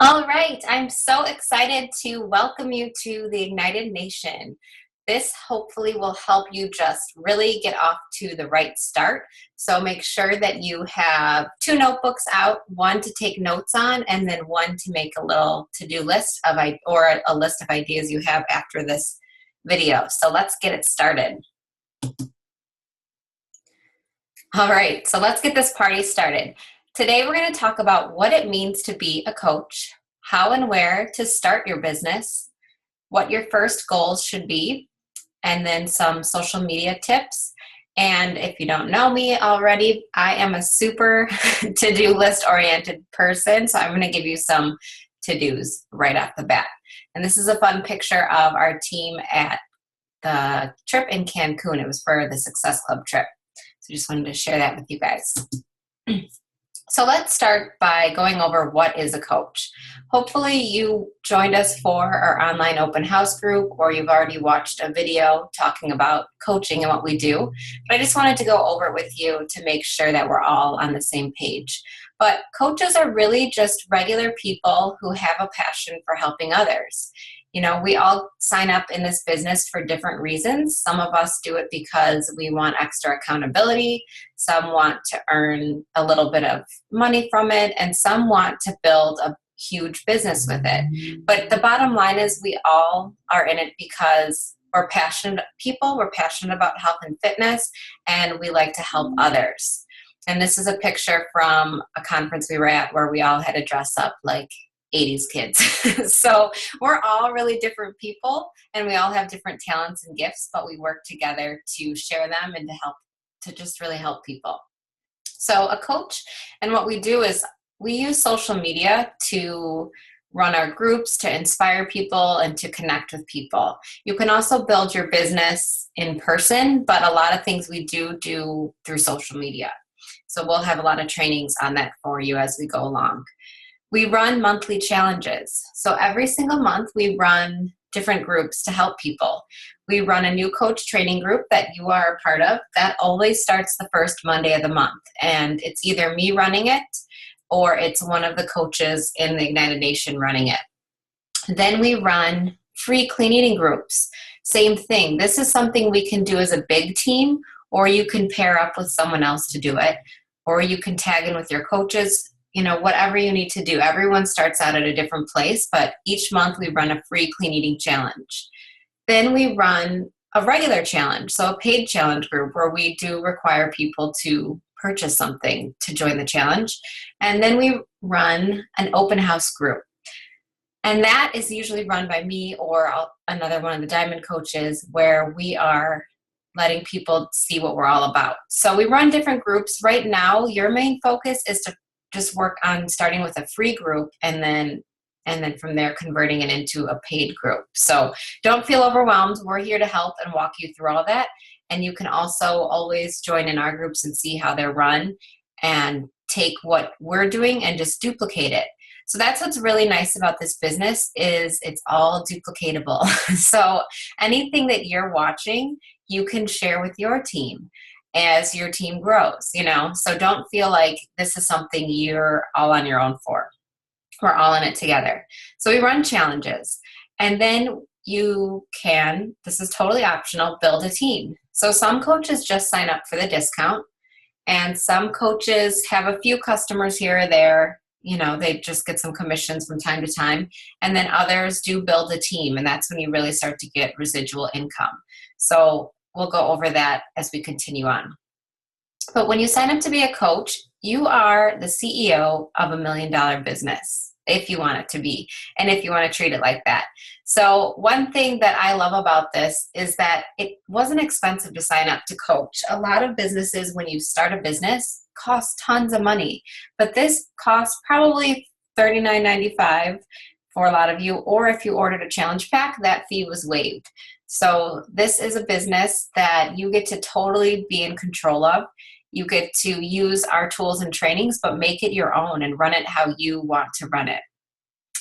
All right, I'm so excited to welcome you to the Ignited Nation. This hopefully will help you just really get off to the right start. So make sure that you have two notebooks out, one to take notes on, and then one to make a little to-do list or a list of ideas you have after this video. So let's get it started. All right, so let's get this party started. Today we're going to talk about what it means to be a coach, how and where to start your business, what your first goals should be, and then some social media tips. And if you don't know me already, I am a super to-do list oriented person, so I'm going to give you some to-dos right off the bat. And this is a fun picture of our team at the trip in Cancun. It was for the Success Club trip. So just wanted to share that with you guys. So let's start by going over what is a coach. Hopefully you joined us for our online open house group, or you've already watched a video talking about coaching and what we do. But I just wanted to go over it with you to make sure that we're all on the same page. But coaches are really just regular people who have a passion for helping others. You know, we all sign up in this business for different reasons. Some of us do it because we want extra accountability. Some want to earn a little bit of money from it, and some want to build a huge business with it. But the bottom line is we all are in it because we're passionate people. We're passionate about health and fitness, and we like to help others. And this is a picture from a conference we were at where we all had to dress up like 80s kids. So we're all really different people, and we all have different talents and gifts, but we work together to share them and to just really help people. So a coach, and what we do is we use social media to run our groups, to inspire people, and to connect with people. You can also build your business in person, but a lot of things we do through social media. So we'll have a lot of trainings on that for you as we go along. We run monthly challenges. So every single month we run different groups to help people. We run a new coach training group that you are a part of that always starts the first Monday of the month. And it's either me running it or it's one of the coaches in the Ignited Nation running it. Then we run free clean eating groups. Same thing. This is something we can do as a big team, or you can pair up with someone else to do it, or you can tag in with your coaches. You know, whatever you need to do. Everyone starts out at a different place, but each month we run a free clean eating challenge. Then we run a regular challenge, so a paid challenge group where we do require people to purchase something to join the challenge. And then we run an open house group. And that is usually run by me or another one of the Diamond coaches, where we are letting people see what we're all about. So we run different groups. Right now, your main focus is to just work on starting with a free group and then from there converting it into a paid group. So don't feel overwhelmed. We're here to help and walk you through all that. And you can also always join in our groups and see how they're run and take what we're doing and just duplicate it. So that's what's really nice about this business is it's all duplicatable. So anything that you're watching, you can share with your team as your team grows, you know, so don't feel like this is something you're all on your own for. We're all in it together. So we run challenges, and then you can, this is totally optional, build a team. So some coaches just sign up for the discount, and some coaches have a few customers here or there, you know, they just get some commissions from time to time, and then others do build a team, and that's when you really start to get residual income. So we'll go over that as we continue on. But when you sign up to be a coach, you are the CEO of $1 million business, if you want it to be, and if you want to treat it like that. So one thing that I love about this is that it wasn't expensive to sign up to coach. A lot of businesses, when you start a business, cost tons of money, but this costs probably $39.95 for a lot of you, or if you ordered a challenge pack, that fee was waived. So this is a business that you get to totally be in control of. You get to use our tools and trainings, but make it your own and run it how you want to run it.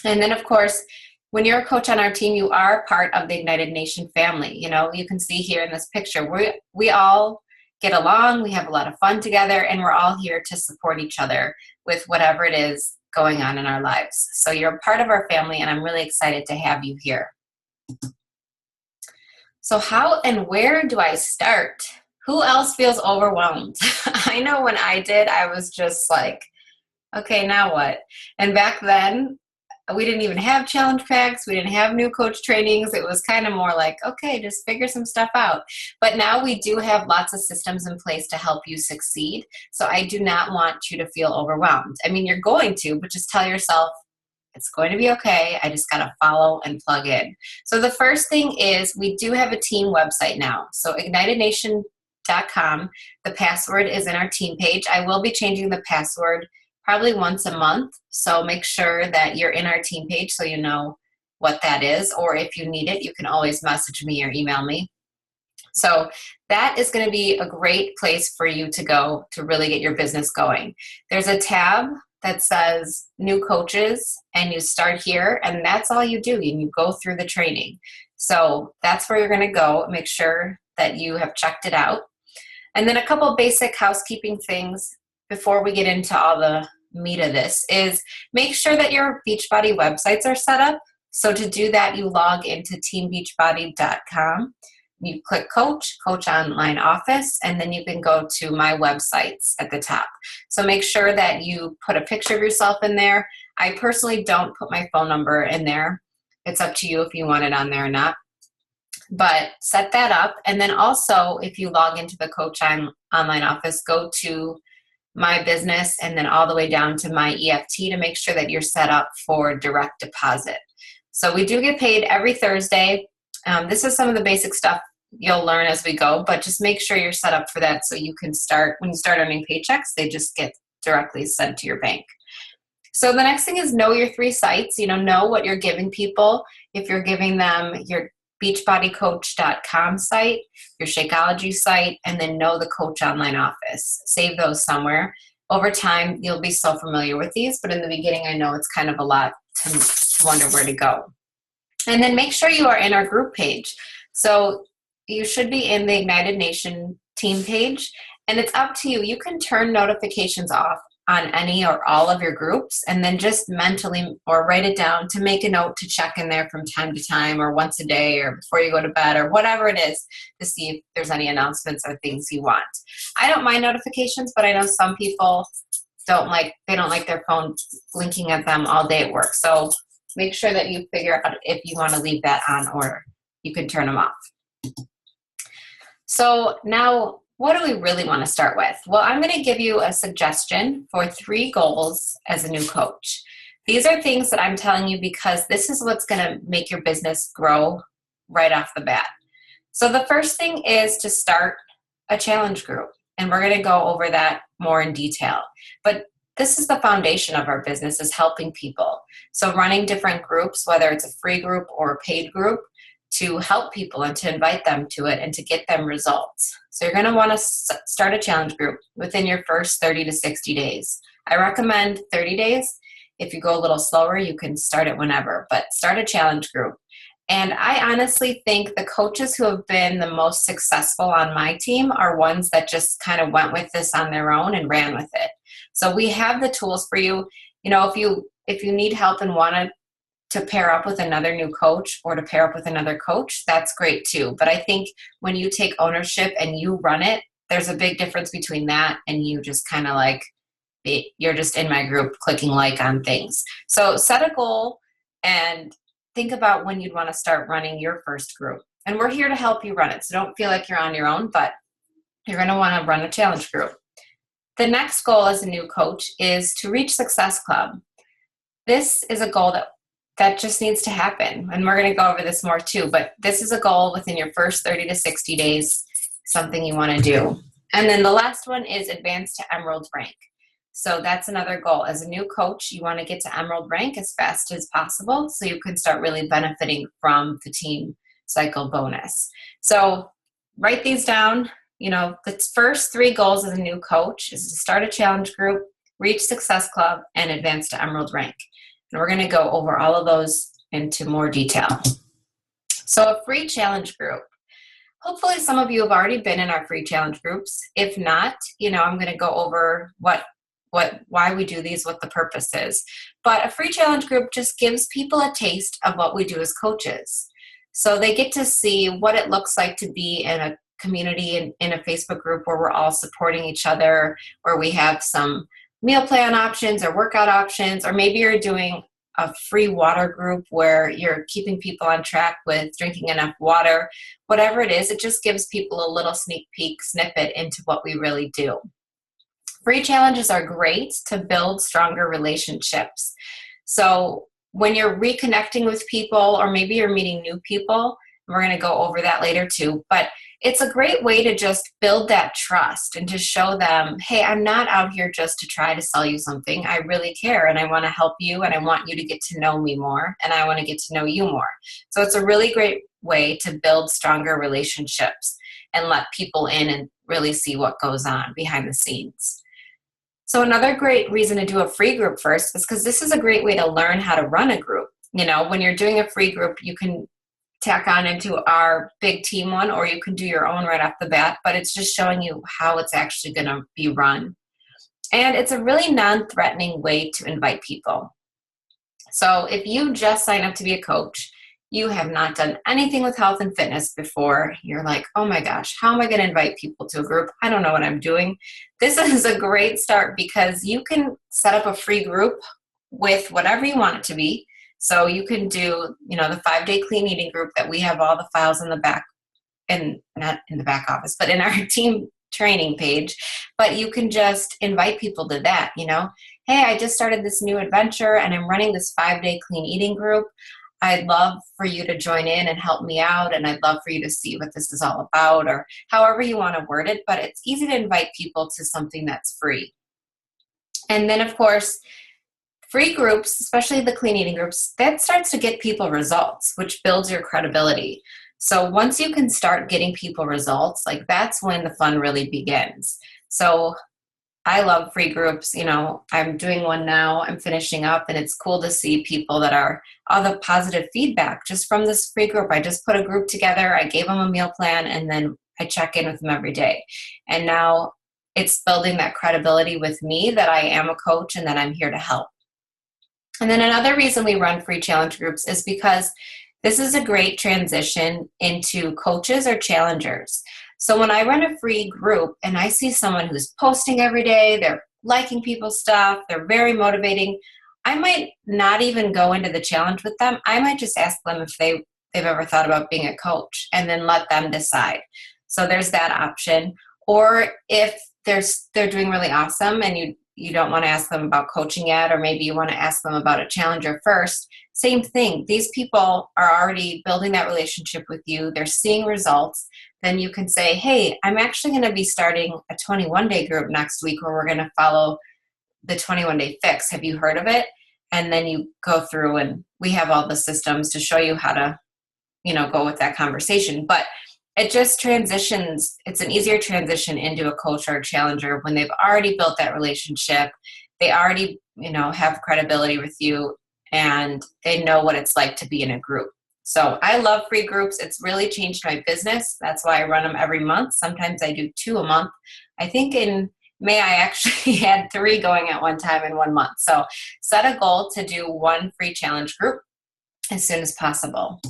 And then, of course, when you're a coach on our team, you are part of the Ignited Nation family. You know, you can see here in this picture, we all get along, we have a lot of fun together, and we're all here to support each other with whatever it is going on in our lives. So you're a part of our family, and I'm really excited to have you here. So how and where do I start? Who else feels overwhelmed? I know when I did, I was just like, okay, now what? And back then, we didn't even have challenge packs. We didn't have new coach trainings. It was kind of more like, okay, just figure some stuff out. But now we do have lots of systems in place to help you succeed. So I do not want you to feel overwhelmed. I mean, you're going to, but just tell yourself, it's going to be okay. I just got to follow and plug in. So the first thing is we do have a team website now. So ignitednation.com. The password is in our team page. I will be changing the password probably once a month. So make sure that you're in our team page so you know what that is. Or if you need it, you can always message me or email me. So that is going to be a great place for you to go to really get your business going. There's a tab that says new coaches, and you start here, and that's all you do. And you go through the training. So that's where you're going to go. Make sure that you have checked it out. And then a couple basic housekeeping things before we get into all the meat of this is make sure that your Beachbody websites are set up. So to do that, you log into teambeachbody.com. You click Coach Online Office, and then you can go to My Websites at the top. So make sure that you put a picture of yourself in there. I personally don't put my phone number in there. It's up to you if you want it on there or not. But set that up. And then also, if you log into the Coach Online Office, go to My Business and then all the way down to My EFT to make sure that you're set up for direct deposit. So we do get paid every Thursday. This is some of the basic stuff you'll learn as we go, but just make sure you're set up for that so you can start, when you start earning paychecks, they just get directly sent to your bank. So the next thing is know your 3 sites. Know what you're giving people. If you're giving them your beachbodycoach.com site, your Shakeology site, and then know the Coach Online Office. Save those somewhere. Over time, you'll be so familiar with these, but in the beginning, I know it's kind of a lot to wonder where to go. And then make sure you are in our group page. So you should be in the Ignited Nation team page, and it's up to you. You can turn notifications off on any or all of your groups, and then just mentally or write it down to make a note to check in there from time to time or once a day or before you go to bed or whatever it is to see if there's any announcements or things you want. I don't mind notifications, but I know some people don't like their phone blinking at them all day at work. So make sure that you figure out if you want to leave that on or you can turn them off. So now, what do we really want to start with? Well, I'm going to give you a suggestion for 3 goals as a new coach. These are things that I'm telling you because this is what's going to make your business grow right off the bat. So the first thing is to start a challenge group, and we're going to go over that more in detail. But this is the foundation of our business, is helping people. So running different groups, whether it's a free group or a paid group, to help people and to invite them to it and to get them results. So you're going to want to start a challenge group within your first 30 to 60 days. I recommend 30 days. If you go a little slower, you can start it whenever, but start a challenge group. And I honestly think the coaches who have been the most successful on my team are ones that just kind of went with this on their own and ran with it. So we have the tools for you. If you need help and want to pair up with another new coach or to pair up with another coach, that's great too. But I think when you take ownership and you run it, there's a big difference between that and you just kind of like, you're just in my group clicking like on things. So set a goal and think about when you'd want to start running your first group. And we're here to help you run it. So don't feel like you're on your own, but you're going to want to run a challenge group. The next goal as a new coach is to reach Success Club. This is a goal that just needs to happen. And we're going to go over this more too, but this is a goal within your first 30 to 60 days, something you want to do. And then the last one is advance to Emerald rank. So that's another goal. As a new coach, you want to get to Emerald rank as fast as possible so you can start really benefiting from the team cycle bonus. So write these down. The first 3 goals as a new coach is to start a challenge group, reach Success Club, and advance to Emerald rank. And we're going to go over all of those into more detail. So a free challenge group. Hopefully some of you have already been in our free challenge groups. If not, I'm going to go over what why we do these, what the purpose is. But a free challenge group just gives people a taste of what we do as coaches. So they get to see what it looks like to be in a community, in a Facebook group where we're all supporting each other, where we have some meal plan options or workout options, or maybe you're doing a free water group where you're keeping people on track with drinking enough water. Whatever it is, it just gives people a little sneak peek snippet into what we really do. Free challenges are great to build stronger relationships. So when you're reconnecting with people, or maybe you're meeting new people, we're going to go over that later too, but it's a great way to just build that trust and to show them, hey, I'm not out here just to try to sell you something. I really care, and I want to help you, and I want you to get to know me more, and I want to get to know you more. So it's a really great way to build stronger relationships and let people in and really see what goes on behind the scenes. So another great reason to do a free group first is because this is a great way to learn how to run a group. You know, when you're doing a free group, you can tack on into our big team one, or you can do your own right off the bat, but it's just showing you how it's actually going to be run. And it's a really non-threatening way to invite people. So if you just sign up to be a coach, you have not done anything with health and fitness before, you're like, oh my gosh, how am I going to invite people to a group? I don't know what I'm doing. This is a great start because you can set up a free group with whatever you want it to be. So you can do, the 5-day clean eating group that we have all the files in the back, and not in the back office, but in our team training page. But you can just invite people to that, hey, I just started this new adventure and I'm running this 5-day clean eating group. I'd love for you to join in and help me out, and I'd love for you to see what this is all about, or however you want to word it, but it's easy to invite people to something that's free. And then, of course, free groups, especially the clean eating groups, that starts to get people results, which builds your credibility. So once you can start getting people results, that's when the fun really begins. So I love free groups. I'm doing one now, I'm finishing up, and it's cool to see people that are all the positive feedback just from this free group. I just put a group together, I gave them a meal plan, and then I check in with them every day. And now it's building that credibility with me that I am a coach and that I'm here to help. And then another reason we run free challenge groups is because this is a great transition into coaches or challengers. So when I run a free group and I see someone who's posting every day, they're liking people's stuff, they're very motivating, I might not even go into the challenge with them. I might just ask them if they've ever thought about being a coach, and then let them decide. So there's that option. Or if they're doing really awesome and you don't want to ask them about coaching yet, or maybe you want to ask them about a challenger first, same thing. These people are already building that relationship with you. They're seeing results. Then you can say, hey, I'm actually going to be starting a 21-day group next week where we're going to follow the 21-day fix. Have you heard of it? And then you go through, and we have all the systems to show you how to, go with that conversation. But it just transitions. It's an easier transition into a coach or a challenger when they've already built that relationship. They already, have credibility with you, and they know what it's like to be in a group. So I love free groups. It's really changed my business. That's why I run them every month. Sometimes I do 2 a month. I think in May, I actually had 3 going at one time in 1 month. So set a goal to do 1 free challenge group as soon as possible.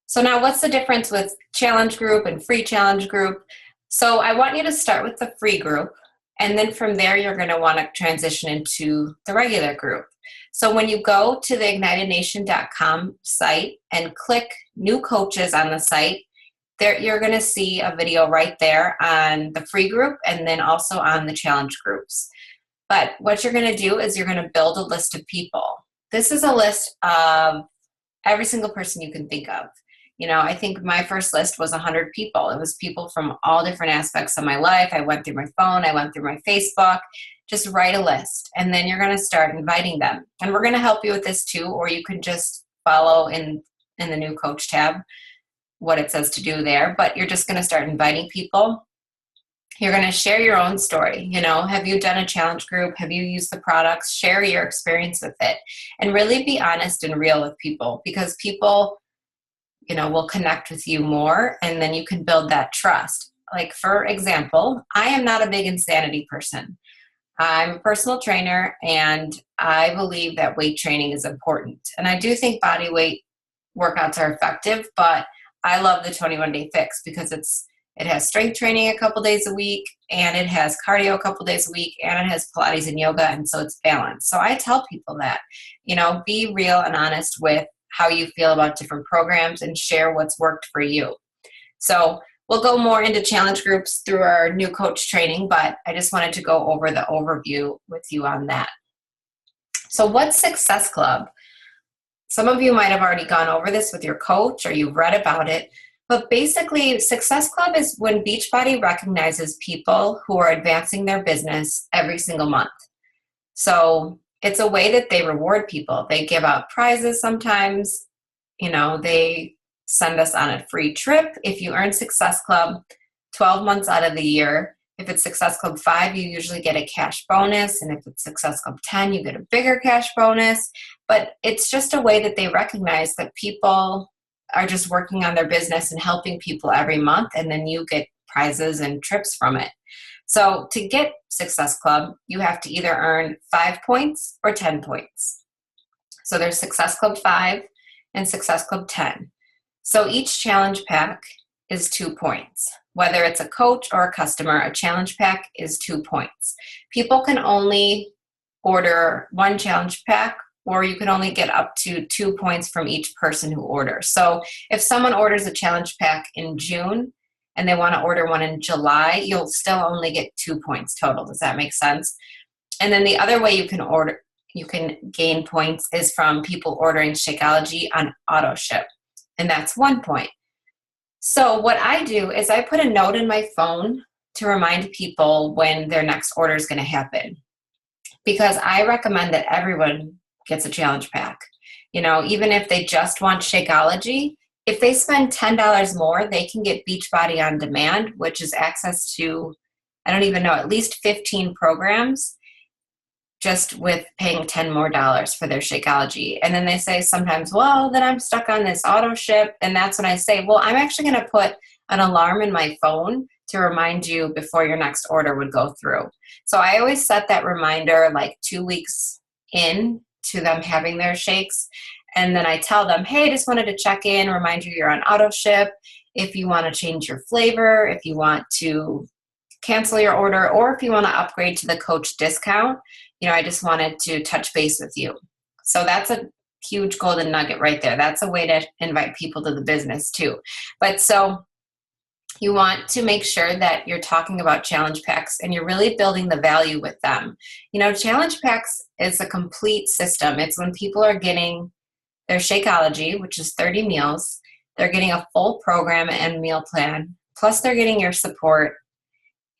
So now what's the difference with challenge group and free challenge group? So I want you to start with the free group, and then from there you're going to want to transition into the regular group. So when you go to the ignitednation.com site and click new coaches on the site, there you're going to see a video right there on the free group and then also on the challenge groups. But what you're going to do is you're going to build a list of people. This is a list of every single person you can think of. I think my first list was 100 people. It was people from all different aspects of my life. I went through my phone. I went through my Facebook. Just write a list, and then you're going to start inviting them. And we're going to help you with this too, or you can just follow in the new coach tab what it says to do there. But you're just going to start inviting people. You're going to share your own story. Have you done a challenge group? Have you used the products? Share your experience with it, and really be honest and real with people, because people will connect with you more, and then you can build that trust. Like, for example, I am not a big insanity person. I'm a personal trainer, and I believe that weight training is important. And I do think body weight workouts are effective, but I love the 21-day fix because it has strength training a couple days a week, and it has cardio a couple days a week, and it has Pilates and yoga, and so it's balanced. So I tell people that, be real and honest with how you feel about different programs and share what's worked for you. So we'll go more into challenge groups through our new coach training, but I just wanted to go over the overview with you on that. So what's Success Club? Some of you might have already gone over this with your coach or you've read about it, but basically Success Club is when Beachbody recognizes people who are advancing their business every single month. So it's a way that they reward people. They give out prizes sometimes, they send us on a free trip. If you earn Success Club 12 months out of the year, if it's Success Club 5, you usually get a cash bonus. And if it's Success Club 10, you get a bigger cash bonus. But it's just a way that they recognize that people are just working on their business and helping people every month. And then you get prizes and trips from it. So to get Success Club, you have to either earn 5 points or 10 points. So there's Success Club 5 and Success Club 10. So each challenge pack is 2 points. Whether it's a coach or a customer, a challenge pack is 2 points. People can only order one challenge pack, or you can only get up to 2 points from each person who orders. So if someone orders a challenge pack in June and they want to order one in July, you'll still only get 2 points total. Does that make sense? And then the other way you can gain points is from people ordering Shakeology on auto ship, and that's 1 point. So what I do is I put a note in my phone to remind people when their next order is going to happen, because I recommend that everyone gets a challenge pack. Even if they just want Shakeology, if they spend $10 more, they can get Beachbody on Demand, which is access to, I don't even know, at least 15 programs just with paying $10 more for their Shakeology. And then they say sometimes, well, then I'm stuck on this auto ship. And that's when I say, well, I'm actually going to put an alarm in my phone to remind you before your next order would go through. So I always set that reminder like 2 weeks in to them having their shakes. And then I tell them, hey, just wanted to check in, remind you you're on auto ship. If you want to change your flavor, if you want to cancel your order, or if you want to upgrade to the coach discount, I just wanted to touch base with you. So that's a huge golden nugget right there. That's a way to invite people to the business too. But so you want to make sure that you're talking about challenge packs and you're really building the value with them. Challenge packs is a complete system. It's when people are getting their Shakeology, which is 30 meals. They're getting a full program and meal plan. Plus they're getting your support,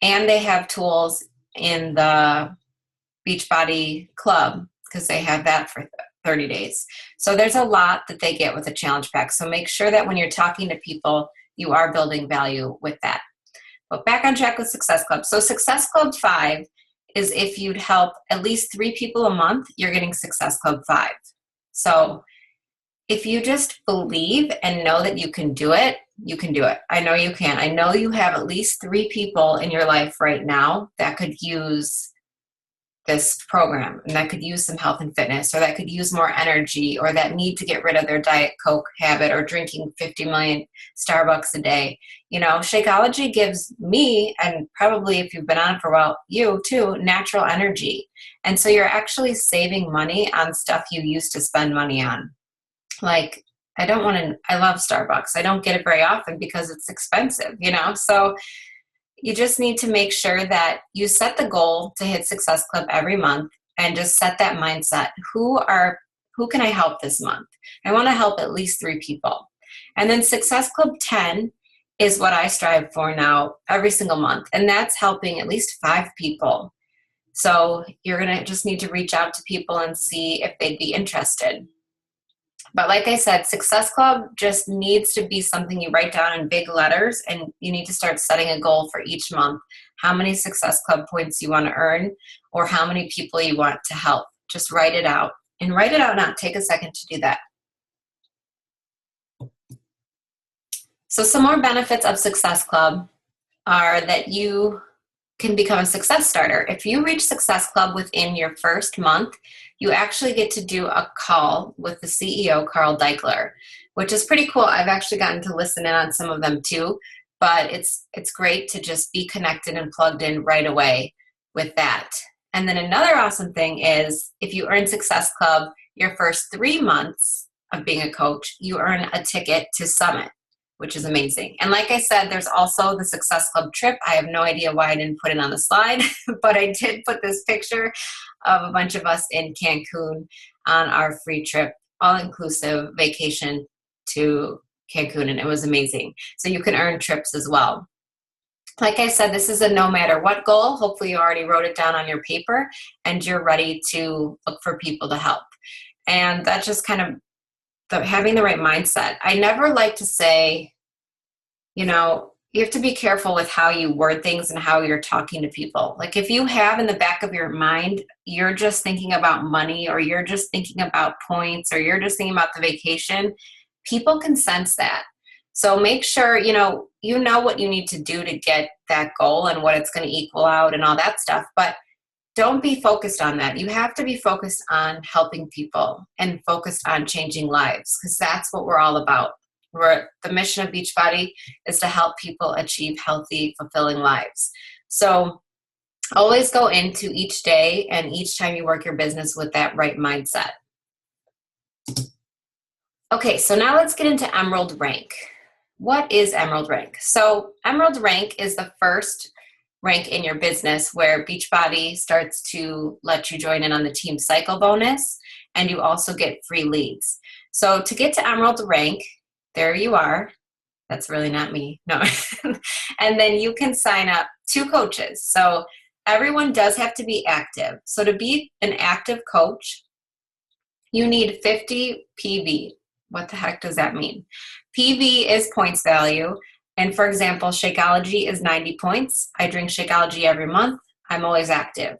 and they have tools in the Beachbody Club because they have that for 30 days. So there's a lot that they get with a challenge pack. So make sure that when you're talking to people, you are building value with that. But back on track with Success Club. So Success Club 5 is if you'd help at least 3 people a month, you're getting Success Club 5. So if you just believe and know that you can do it, you can do it. I know you can. I know you have at least 3 people in your life right now that could use this program, and that could use some health and fitness, or that could use more energy, or that need to get rid of their Diet Coke habit or drinking 50 million Starbucks a day. Shakeology gives me, and probably if you've been on it for a while, you too, natural energy. And so you're actually saving money on stuff you used to spend money on. Like, I love Starbucks. I don't get it very often because it's expensive, So you just need to make sure that you set the goal to hit Success Club every month and just set that mindset. Who can I help this month? I want to help at least 3 people. And then Success Club 10 is what I strive for now every single month. And that's helping at least 5 people. So you're going to just need to reach out to people and see if they'd be interested. But like I said, Success Club just needs to be something you write down in big letters, and you need to start setting a goal for each month. How many Success Club points you want to earn, or how many people you want to help. Just write it out. And write it out now. Take a second to do that. So some more benefits of Success Club are that you can become a success starter. If you reach Success Club within your first month, you actually get to do a call with the CEO, Carl Deichler, which is pretty cool. I've actually gotten to listen in on some of them too, but it's great to just be connected and plugged in right away with that. And then another awesome thing is if you earn Success Club your first 3 months of being a coach, you earn a ticket to Summit, which is amazing. And like I said, there's also the Success Club trip. I have no idea why I didn't put it on the slide, but I did put this picture of a bunch of us in Cancun on our free trip, all-inclusive vacation to Cancun, and it was amazing. So you can earn trips as well. Like I said, this is a no matter what goal. Hopefully you already wrote it down on your paper and you're ready to look for people to help. And that's just kind of having the right mindset. I never like to say, you have to be careful with how you word things and how you're talking to people. Like if you have in the back of your mind, you're just thinking about money, or you're just thinking about points, or you're just thinking about the vacation, people can sense that. So make sure, you know what you need to do to get that goal and what it's going to equal out and all that stuff. But don't be focused on that. You have to be focused on helping people and focused on changing lives, because that's what we're all about. The mission of Beachbody is to help people achieve healthy, fulfilling lives. So always go into each day and each time you work your business with that right mindset. Okay, so now let's get into Emerald Rank. What is Emerald Rank? So Emerald Rank is the first rank in your business where Beachbody starts to let you join in on the team cycle bonus, and you also get free leads. So to get to Emerald Rank, there you are. That's really not me. No. And then you can sign up 2 coaches. So everyone does have to be active. So to be an active coach, you need 50 PV. What the heck does that mean? PV is points value. And for example, Shakeology is 90 points. I drink Shakeology every month. I'm always active.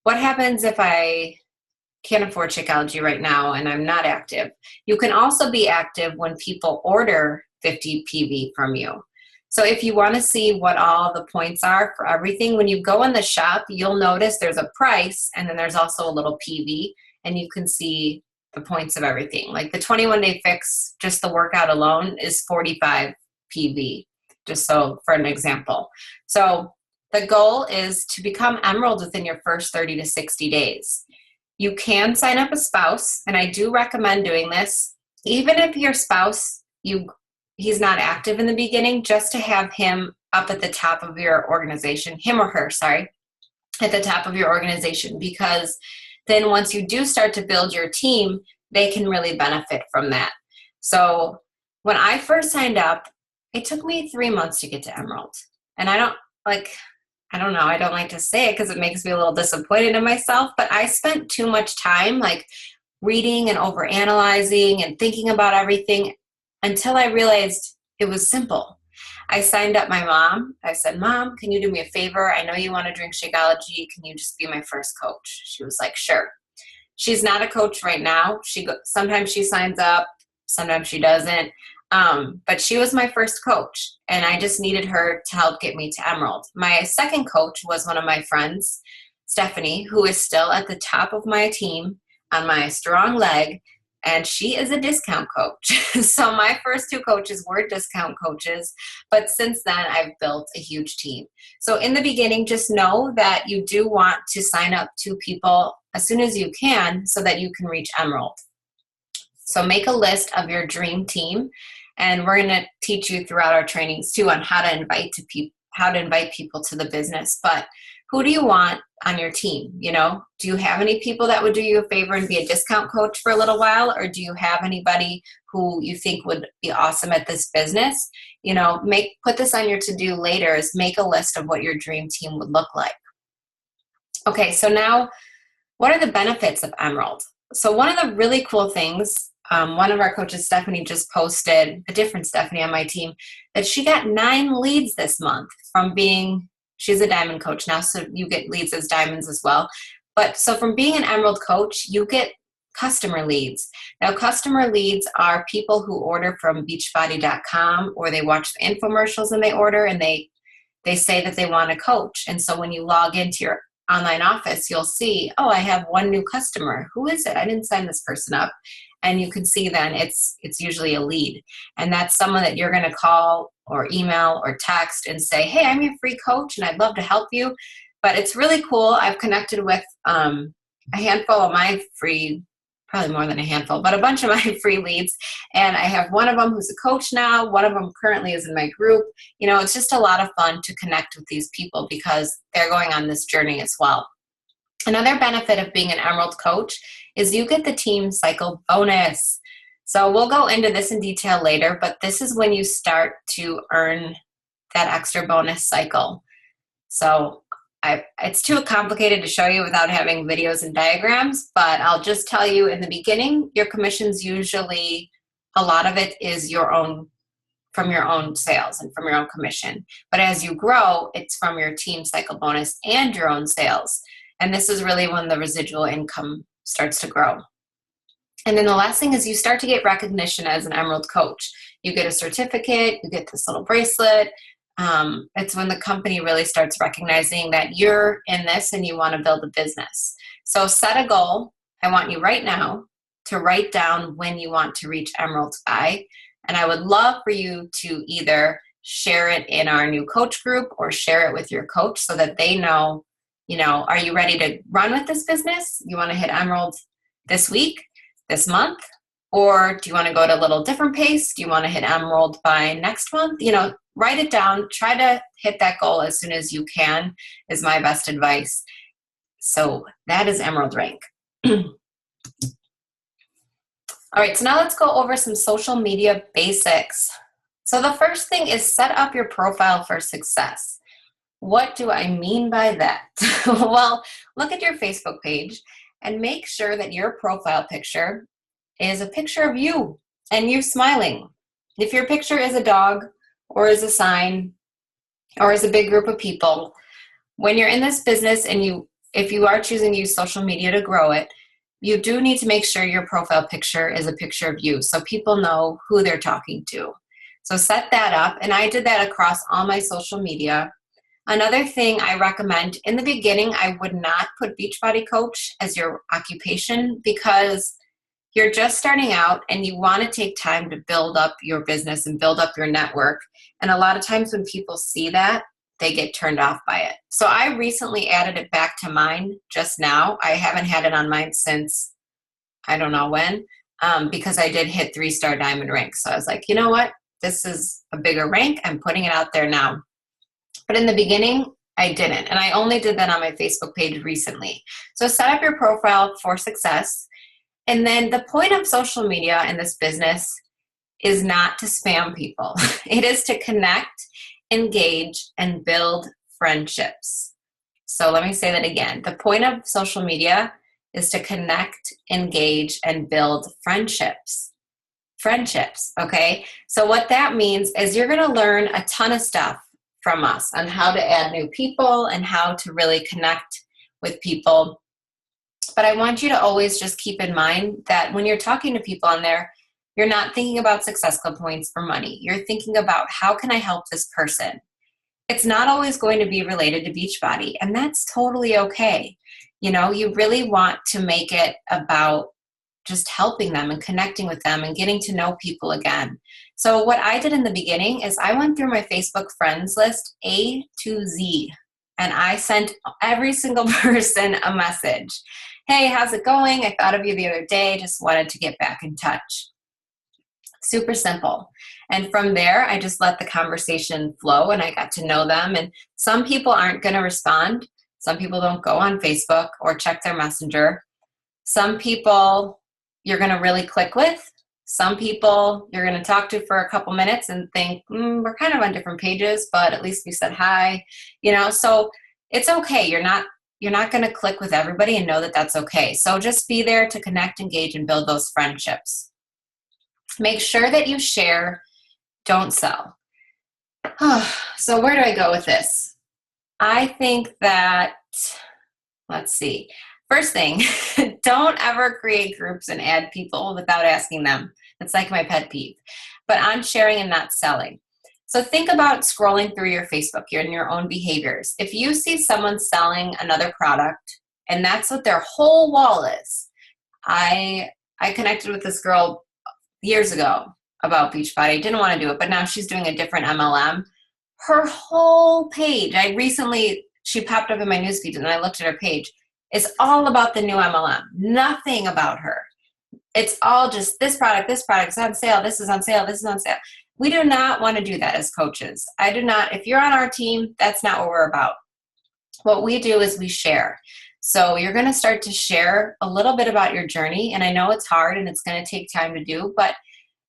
What happens if I can't afford Shakeology right now and I'm not active? You can also be active when people order 50 PV from you. So if you want to see what all the points are for everything, when you go in the shop, you'll notice there's a price and then there's also a little PV, and you can see the points of everything. Like the 21-day fix, just the workout alone is 45 PV, just so for an example. So the goal is to become Emerald within your first 30 to 60 days. You can sign up a spouse, and I do recommend doing this, even if your spouse, he's not active in the beginning, just to have him up at the top of your organization, him or her, sorry, at the top of your organization, because then once you do start to build your team, they can really benefit from that. So when I first signed up, it took me 3 months to get to Emerald. And I don't know, I don't like to say it because it makes me a little disappointed in myself, but I spent too much time like reading and overanalyzing and thinking about everything until I realized it was simple. I signed up my mom. I said, "Mom, can you do me a favor? I know you want to drink Shakeology. Can you just be my first coach?" She was like, "Sure." She's not a coach right now. Sometimes she signs up, sometimes she doesn't. But she was my first coach, and I just needed her to help get me to Emerald. My second coach was one of my friends, Stephanie, who is still at the top of my team on my strong leg, and she is a discount coach. So my first 2 coaches were discount coaches, but since then I've built a huge team. So in the beginning, just know that you do want to sign up 2 people as soon as you can so that you can reach Emerald. So make a list of your dream team, and we're going to teach you throughout our trainings too on how to invite people to the business. But who do you want on your team? Do you have any people that would do you a favor and be a discount coach for a little while? Or do you have anybody who you think would be awesome at this business? Put this on your to-do later, is make a list of what your dream team would look like. Okay, so now what are the benefits of Emerald? So one of the really cool things, one of our coaches, Stephanie, just posted, a different Stephanie on my team, that she got 9 leads this month from she's a diamond coach now, so you get leads as diamonds as well. But so from being an Emerald coach, you get customer leads. Now, customer leads are people who order from beachbody.com, or they watch the infomercials and they order, and they they say that they want a coach. And so when you log into your online office, you'll see, oh, I have one new customer. Who is it? I didn't sign this person up. And you can see then it's usually a lead. And that's someone that you're going to call or email or text and say, hey, I'm your free coach and I'd love to help you. But it's really cool. I've connected with a handful of my free, probably more than a handful, but a bunch of my free leads. And I have one of them who's a coach now. One of them currently is in my group. It's just a lot of fun to connect with these people because they're going on this journey as well. Another benefit of being an Emerald coach is you get the team cycle bonus. So we'll go into this in detail later, but this is when you start to earn that extra bonus cycle. So it's too complicated to show you without having videos and diagrams, but I'll just tell you in the beginning, your commissions usually, a lot of it is from your own sales and from your own commission. But as you grow, it's from your team cycle bonus and your own sales. And this is really when the residual income starts to grow. And then the last thing is you start to get recognition as an Emerald coach. You get a certificate, you get this little bracelet. It's when the company really starts recognizing that you're in this and you want to build a business. So set a goal. I want you right now to write down when you want to reach Emerald by. And I would love for you to either share it in our new coach group or share it with your coach so that they know, are you ready to run with this business? You want to hit Emerald this week, this month? Or do you want to go at a little different pace? Do you want to hit Emerald by next month? Write it down. Try to hit that goal as soon as you can is my best advice. So that is Emerald rank. All right, so now let's go over some social media basics. So the first thing is set up your profile for success. What do I mean by that? Well, look at your Facebook page and make sure that your profile picture is a picture of you and you smiling. If your picture is a dog or is a sign or is a big group of people, when you're in this business and if you are choosing to use social media to grow it, you do need to make sure your profile picture is a picture of you so people know who they're talking to. So set that up, and I did that across all my social media. Another thing I recommend, in the beginning, I would not put Beachbody Coach as your occupation because you're just starting out and you want to take time to build up your business and build up your network. And a lot of times when people see that, they get turned off by it. So I recently added it back to mine just now. I haven't had it on mine since I don't know when, because I did hit 3-star diamond rank. So I was like, you know what? This is a bigger rank. I'm putting it out there now. But in the beginning, I didn't. And I only did that on my Facebook page recently. So set up your profile for success. And then the point of social media in this business is not to spam people. It is to connect, engage, and build friendships. So let me say that again. The point of social media is to connect, engage, and build friendships. Friendships, okay? So what that means is you're going to learn a ton of stuff from us on how to add new people and how to really connect with people. But I want you to always just keep in mind that when you're talking to people on there, you're not thinking about Success Club points or money. You're thinking about how can I help this person? It's not always going to be related to Beachbody, and that's totally okay. You really want to make it about just helping them and connecting with them and getting to know people again. So what I did in the beginning is I went through my Facebook friends list A to Z, and I sent every single person a message. Hey, how's it going? I thought of you the other day, just wanted to get back in touch. Super simple. And from there, I just let the conversation flow and I got to know them. And some people aren't going to respond. Some people don't go on Facebook or check their messenger. Some people you're going to really click with. Some people you're going to talk to for a couple minutes and think, we're kind of on different pages, but at least we said hi. So it's okay. You're not going to click with everybody and know that that's okay. So just be there to connect, engage, and build those friendships. Make sure that you share, don't sell. So where do I go with this? I think that, let's see. First thing, don't ever create groups and add people without asking them. It's like my pet peeve. But on sharing and not selling. So think about scrolling through your Facebook, your own behaviors. If you see someone selling another product and that's what their whole wall is. I connected with this girl years ago about Beachbody. Didn't want to do it, but now she's doing a different MLM. Her whole page, she popped up in my newsfeed and I looked at her page. It's all about the new MLM. Nothing about her. It's all just this product is on sale, this is on sale, this is on sale. We do not want to do that as coaches. I do not. If you're on our team, that's not what we're about. What we do is we share. So you're going to start to share a little bit about your journey. And I know it's hard and it's going to take time to do, but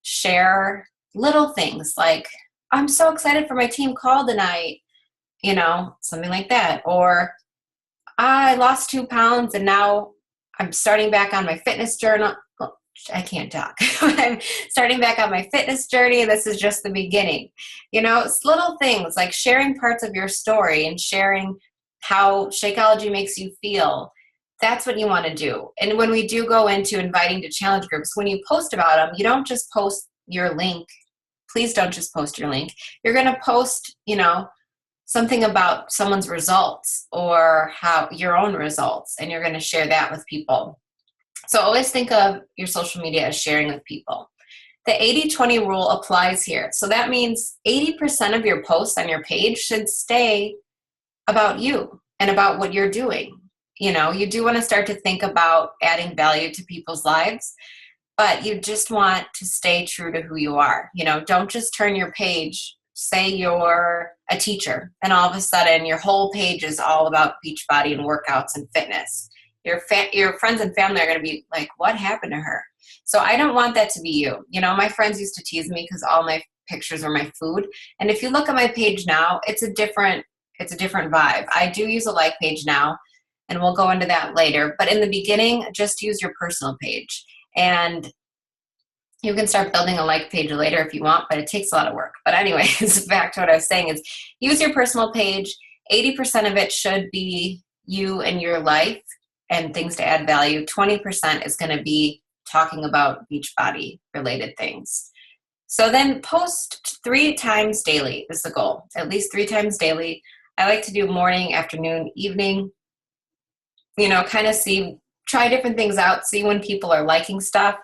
share little things like, I'm so excited for my team call tonight, something like that. Or I lost 2 pounds and now I'm starting back on my fitness journal. I can't talk. I'm starting back on my fitness journey. This is just the beginning. It's little things like sharing parts of your story and sharing how Shakeology makes you feel. That's what you want to do. And when we do go into inviting to challenge groups, when you post about them, you don't just post your link. Please don't just post your link. You're going to post, something about someone's results or how your own results, and you're going to share that with people. So always think of your social media as sharing with people. The 80-20 rule applies here. So that means 80% of your posts on your page should stay about you and about what you're doing. You do want to start to think about adding value to people's lives, but you just want to stay true to who you are. Don't just turn your page, say you're a teacher, and all of a sudden your whole page is all about Beachbody and workouts and fitness. Your friends and family are going to be like, what happened to her? So I don't want that to be you. My friends used to tease me because all my pictures were my food. And if you look at my page now, it's a different vibe. I do use a like page now, and we'll go into that later. But in the beginning, just use your personal page. And you can start building a like page later if you want, but it takes a lot of work. But anyways, back to what I was saying is use your personal page. 80% of it should be you and your life and things to add value. 20% is going to be talking about Beachbody related things. So then post 3 times daily is the goal, at least 3 times daily. I like to do morning, afternoon, evening, kind of try different things out, see when people are liking stuff.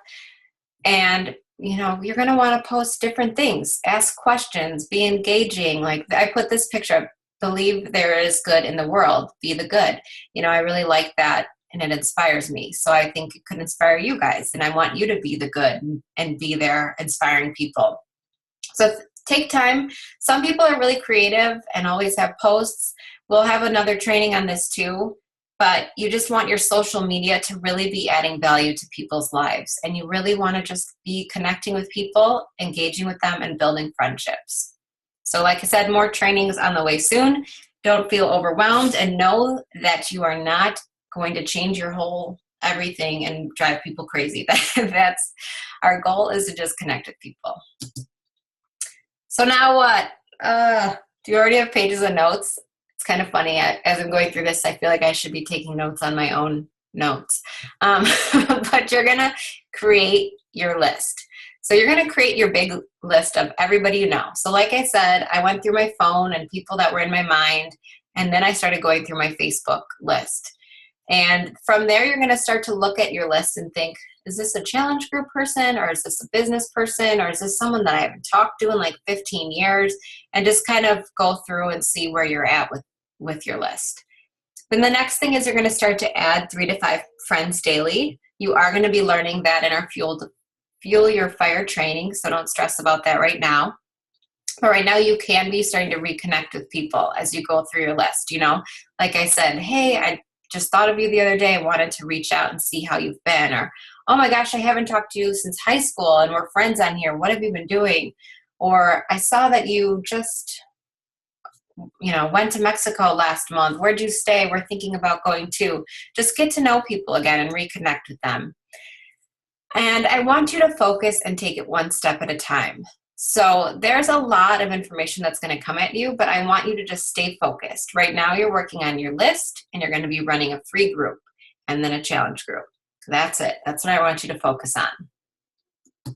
And, you're going to want to post different things, ask questions, be engaging. Like I put this picture, believe there is good in the world, be the good. I really like that and it inspires me. So I think it could inspire you guys. And I want you to be the good and be there inspiring people. So take time. Some people are really creative and always have posts. We'll have another training on this too. But you just want your social media to really be adding value to people's lives. And you really want to just be connecting with people, engaging with them, and building friendships. So like I said, more trainings on the way soon. Don't feel overwhelmed and know that you are not going to change your whole everything and drive people crazy. That's our goal, is to just connect with people. So now what? Do you already have pages of notes? Kind of funny. As I'm going through this, I feel like I should be taking notes on my own notes. But you're going to create your list. So you're going to create your big list of everybody you know. So like I said, I went through my phone and people that were in my mind, and then I started going through my Facebook list. And from there, you're going to start to look at your list and think, is this a challenge group person, or is this a business person, or is this someone that I haven't talked to in like 15 years? And just kind of go through and see where you're at with your list. Then the next thing is you're going to start to add 3 to 5 friends daily. You are going to be learning that in our Fuel Your Fire training, so don't stress about that right now. But right now you can be starting to reconnect with people as you go through your list. Like I said, hey, I just thought of you the other day. I wanted to reach out and see how you've been. Or, oh my gosh, I haven't talked to you since high school and we're friends on here. What have you been doing? Or I saw that you just went to Mexico last month. Where'd you stay? We're thinking about going too. Just get to know people again and reconnect with them. And I want you to focus and take it one step at a time. So there's a lot of information that's going to come at you, but I want you to just stay focused. Right now you're working on your list and you're going to be running a free group and then a challenge group. That's it. That's what I want you to focus on.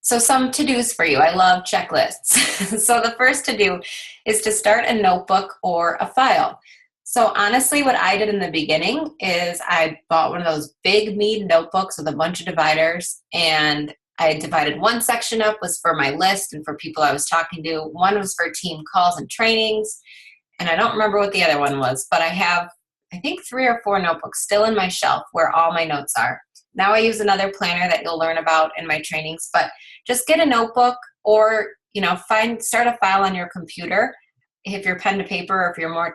So some to-dos for you. I love checklists. So the first to-do is to start a notebook or a file. So honestly, what I did in the beginning is I bought one of those big Mead notebooks with a bunch of dividers, and I divided one section up was for my list and for people I was talking to. One was for team calls and trainings, and I don't remember what the other one was, but I have, I think, 3 or 4 notebooks still in my shelf where all my notes are. Now I use another planner that you'll learn about in my trainings, but just get a notebook or, start a file on your computer. If you're pen to paper or if you're more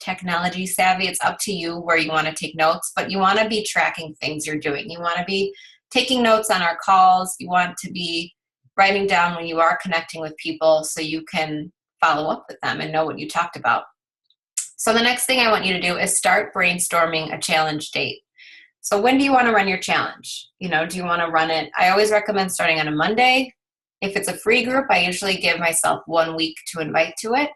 technology savvy, it's up to you where you want to take notes, but you want to be tracking things you're doing. You want to be taking notes on our calls. You want to be writing down when you are connecting with people so you can follow up with them and know what you talked about. So the next thing I want you to do is start brainstorming a challenge date. So when do you want to run your challenge? Do you want to run it? I always recommend starting on a Monday. If it's a free group, I usually give myself 1 week to invite to it.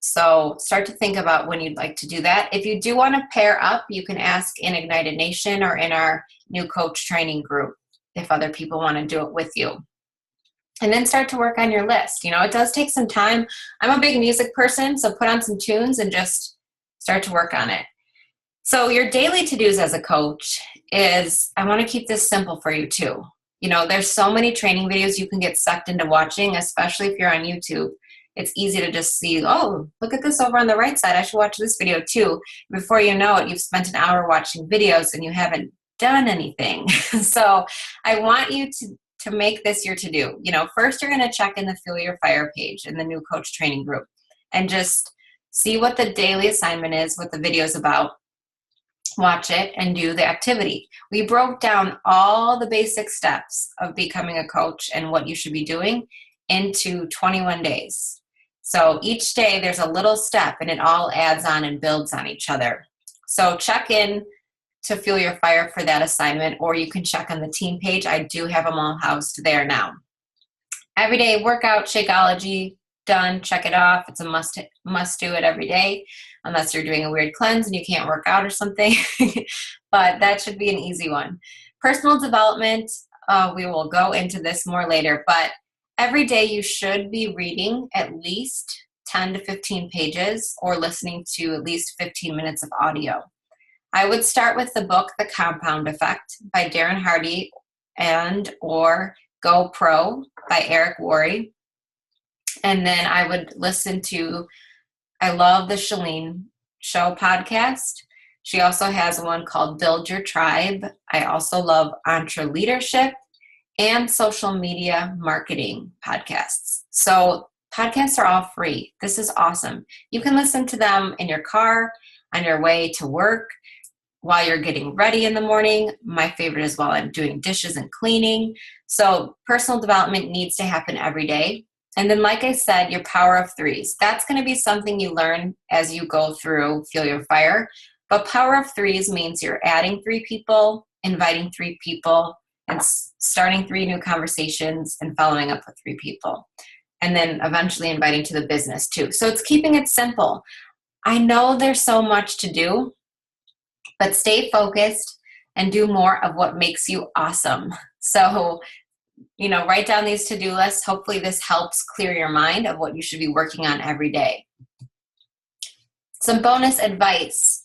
So start to think about when you'd like to do that. If you do want to pair up, you can ask in Ignited Nation or in our new coach training group if other people want to do it with you. And then start to work on your list. It does take some time. I'm a big music person, so put on some tunes and just start to work on it. So your daily to-dos as a coach is, I want to keep this simple for you too. There's so many training videos you can get sucked into watching, especially if you're on YouTube. It's easy to just see, oh, look at this over on the right side. I should watch this video too. Before you know it, you've spent an hour watching videos and you haven't done anything. So I want you to make this your to-do. First you're going to check in the Feel Your Fire page in the new coach training group and just see what the daily assignment is, what the video is about. Watch it and do the activity. We broke down all the basic steps of becoming a coach and what you should be doing into 21 days. So each day there's a little step and it all adds on and builds on each other. So check in to Feel Your Fire for that assignment, or you can check on the team page. I do have them all housed there now. Everyday workout, Shakeology, done, check it off. It's a must do it every day, unless you're doing a weird cleanse and you can't work out or something. But that should be an easy one. Personal development, we will go into this more later, but every day you should be reading at least 10 to 15 pages or listening to at least 15 minutes of audio. I would start with the book, The Compound Effect by Darren Hardy or Go Pro by Eric Worre. And then I would listen to, I love the Chalene Show podcast. She also has one called Build Your Tribe. I also love Entre Leadership and social media marketing podcasts. So podcasts are all free. This is awesome. You can listen to them in your car, on your way to work, while you're getting ready in the morning. My favorite is while I'm doing dishes and cleaning. So personal development needs to happen every day. And then, like I said, your power of threes. That's going to be something you learn as you go through Feel Your Fire. But power of threes means you're adding 3 people, inviting 3 people, and starting 3 new conversations and following up with 3 people. And then eventually inviting to the business too. So it's keeping it simple. I know there's so much to do, but stay focused and do more of what makes you awesome. So, write down these to-do lists. Hopefully this helps clear your mind of what you should be working on every day. Some bonus advice.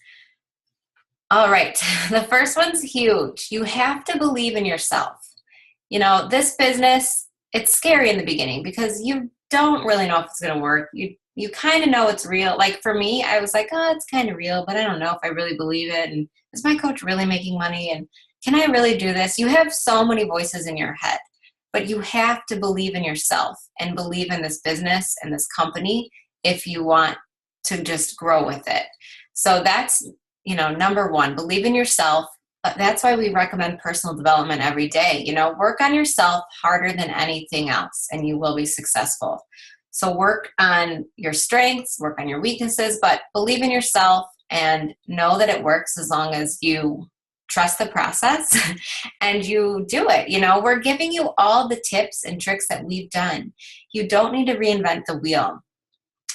All right, the first one's huge. You have to believe in yourself. This business, it's scary in the beginning because you don't really know if it's going to work. You kind of know it's real. Like for me, I was like, oh, it's kind of real, but I don't know if I really believe it. And is my coach really making money? And can I really do this? You have so many voices in your head, but you have to believe in yourself and believe in this business and this company if you want to just grow with it. So that's, number one, believe in yourself. But that's why we recommend personal development every day. Work on yourself harder than anything else and you will be successful. So work on your strengths, work on your weaknesses, but believe in yourself and know that it works as long as you trust the process and you do it. We're giving you all the tips and tricks that we've done. You don't need to reinvent the wheel.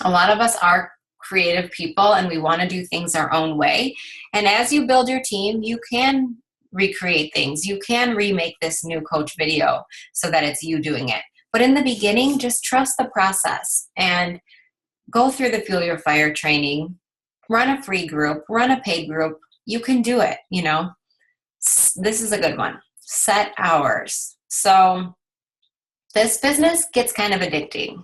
A lot of us are creative people and we want to do things our own way. And as you build your team, you can recreate things. You can remake this new coach video so that it's you doing it. But in the beginning, just trust the process and go through the Fuel Your Fire training, run a free group, run a paid group. You can do it, you know. This is a good one. Set hours. So this business gets kind of addicting,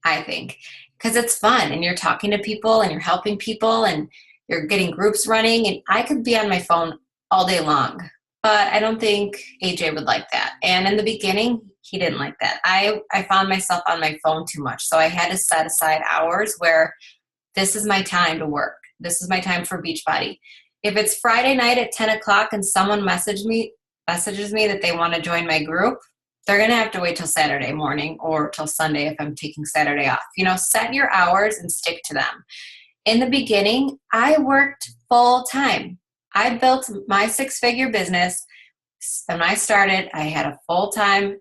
I think, because it's fun and you're talking to people and you're helping people and you're getting groups running, and I could be on my phone all day long, but I don't think AJ would like that. And in the beginning, he didn't like that. I found myself on my phone too much. So I had to set aside hours where this is my time to work. This is my time for Beachbody. If it's Friday night at 10 o'clock and someone messages me that they want to join my group, they're going to have to wait till Saturday morning or till Sunday if I'm taking Saturday off. You know, set your hours and stick to them. In the beginning, I worked full time. I built my 6-figure business. When I started, I had a full time,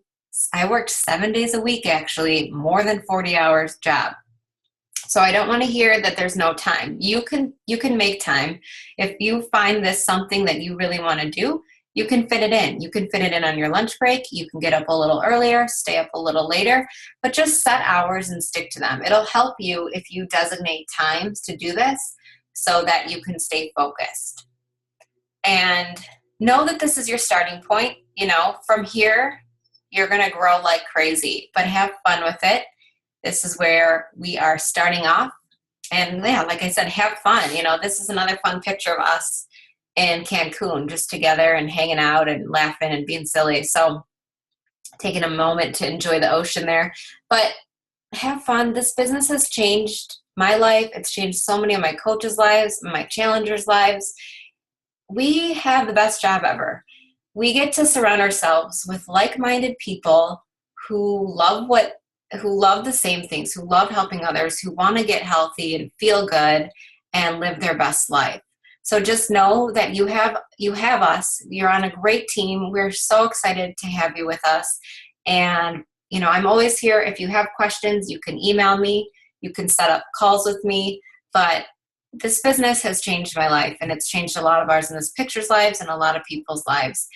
I worked 7 days a week, actually, more than 40 hours job. So I don't want to hear that there's no time. You can make time. If you find this something that you really want to do, you can fit it in. You can fit it in on your lunch break. You can get up a little earlier, stay up a little later, but just set hours and stick to them. It'll help you if you designate times to do this so that you can stay focused. And know that this is your starting point. You know, from here, you're going to grow like crazy, but have fun with it. This is where we are starting off. And yeah, like I said, have fun. You know, this is another fun picture of us in Cancun, just together and hanging out and laughing and being silly. So taking a moment to enjoy the ocean there, but have fun. This business has changed my life. It's changed so many of my coaches' lives, my challengers' lives. We have the best job ever. We get to surround ourselves with like-minded people who love the same things, who love helping others, who want to get healthy and feel good and live their best life. So just know that you have us. You're on a great team. We're so excited to have you with us. And, you know, I'm always here. If you have questions, you can email me. You can set up calls with me. But this business has changed my life, and it's changed a lot of ours in this picture's lives and a lot of people's lives.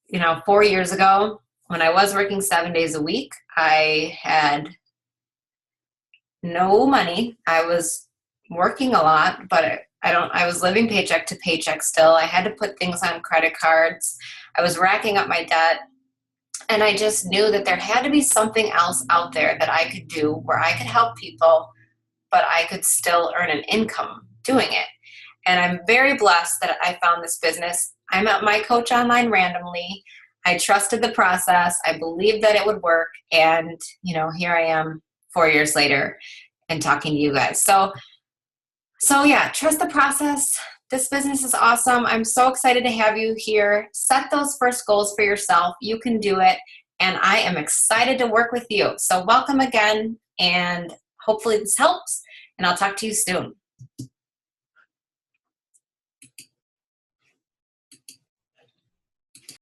You know, 4 years ago, when I was working 7 days a week, I had no money. I was working a lot, but I was living paycheck to paycheck still. I had to put things on credit cards. I was racking up my debt. And I just knew that there had to be something else out there that I could do where I could help people, but I could still earn an income doing it. And I'm very blessed that I found this business. I met my coach online randomly. I trusted the process. I believed that it would work. And, you know, here I am 4 years later and talking to you guys. So yeah, trust the process. This business is awesome. I'm so excited to have you here. Set those first goals for yourself. You can do it. And I am excited to work with you. So welcome again. And hopefully this helps. And I'll talk to you soon.